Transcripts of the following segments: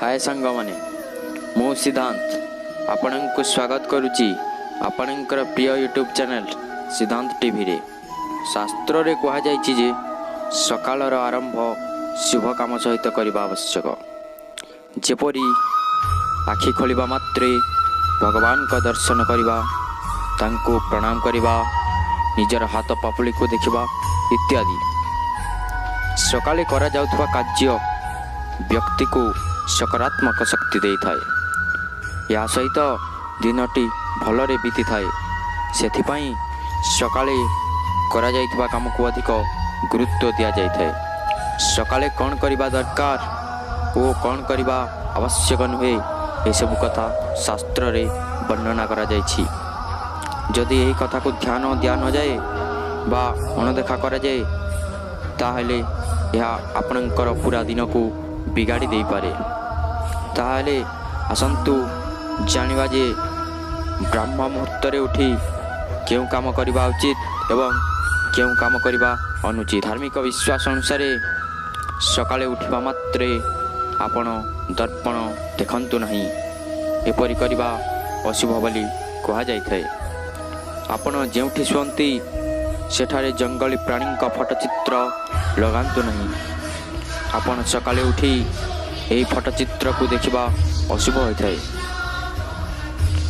हाय सांग माने मु सिद्धांत आपणଙ୍କୁ स्वागत करुच्ची आपणकर प्रिय यूट्यूब चैनल सिद्धांत टीवी रे। शास्त्र रे कहा जायछि जे सकाळर आरंभ शुभ काम सहित करबा आवश्यक। जेपरी आखि खोलिबा मात्रे भगवान का दर्शन करबा, तांको प्रणाम करबा, निजर हाथ पापुली को देखिबा इत्यादि। सकाळे करा जाउथवा कार्य व्यक्ति को सकारात्मक शक्ति दे थाए। या सहित दिनटी भलरे बीती थाए। सेथिपाई सकाळे करा जाइतबा काम को अधिक गुरुत्व दिया जाय थाए। सकाळे कौन करबा दरकार ओ कौन करबा आवश्यक नुहे ए सब कथा शास्त्र रे वर्णना करा जायछि। जदि एही कथा को ध्यान दिया न जाए बा अणदेखा करा जाए ताहले यह आपणकर पूरा दिन को बिगाड़ी दे पारे। ताहले आसंतु जानिबा जे ब्रह्म मुहूर्त रे उठी केउ काम करबा उचित एवं केउ काम करबा अनुचित। धार्मिक विश्वास अनुसार सकाळे उठिबा मात्रे आपण दर्पण देखंतु नहीं, एपरि करबा अशुभ बोली कहा जाय थाए। आपण जेउठी सुंती सेठारे जंगली प्राणी का फोटोचित्र लगांतु नहीं। आपण सकाळे उठी एही फोटोचित्र को देखिबा अशुभ होता है।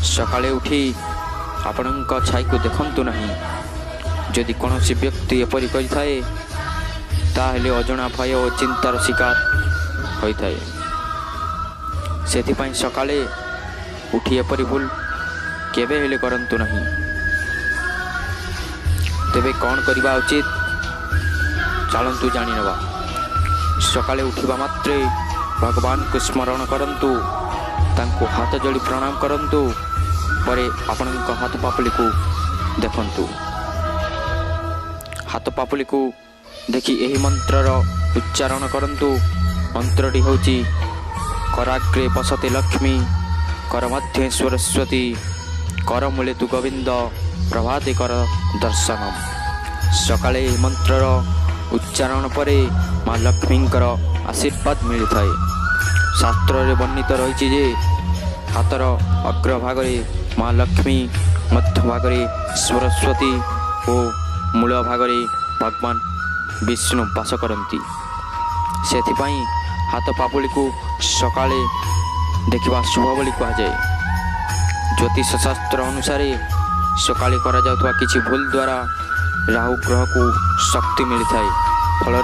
सकाळे उठी आपणक छाई को देखंतु नहीं। जदि कौनसी व्यक्ति एपरि करिथाए ताहेले अजଣା भय और चिंतार शिकार होता है। सेथिपाई सकाळे उठी एपरि भूल केबे हेले करंतु नहीं। तेबे कौन करबा उचित चलंतु जानी नवा। सकाळे उठिबा मात्रे भगवान को स्मरण करंतु, तांको हाथ जोड़ी प्रणाम करंतु, परे आपणक हाथ पापुली को देखंतु। हाथ पापुली को देखि एही मंत्रर उच्चारण करंतु। मंत्रटी होची कराग्रे पसते लक्ष्मी, कर मध्ये सरस्वती, कर मूले तु गोविंद, प्रभाते कर दर्शनम। सकाळे मंत्रर उच्चारण परे माँ लक्ष्मींकर आशीर्वाद मिली थाए। शास्त्र रे वर्णित रही जे हाथर अग्रभागे माँ लक्ष्मी, मध्य भागे सरस्वती और मूल भागे भगवान विष्णु वास करती। सेथिपाई हाथ पापुली को सकाळे देखिबा शुभ बोली कहा जाए। ज्योतिष शास्त्र अनुसार सकाळे करा जाउथवा किछि भूल द्वारा राहु ग्रह को शक्ति मिली थाए। फल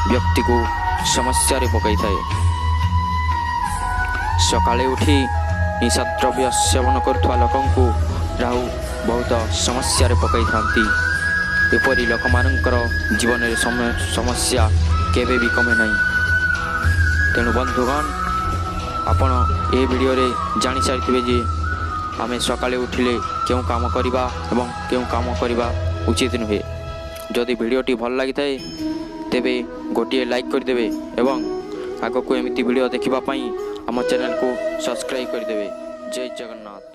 व्यक्ति को समस्या रे पकई थाए। सकाळे उठी निशा द्रव्य सेवन करुवा लोकंकु राहु बहुत समस्या रे पकई थांती। एपरि लोक मानकर जीवन रे समस्या केबे भी कमे नहीं। तेणु बंधुगण आपण ए वीडियो रे जानि सारिथिबे जे आमे सकाळे उठिले केउ काम करिबा एवं केउ काम करिबा उचित नुहे। जदि वीडियोटी भल लगी थाए तेबे गोटे लाइक करदेवे एवं आगको एमिति वीडियो देखिबा पई आम चैनल को सब्सक्राइब करदेवे। जय जगन्नाथ।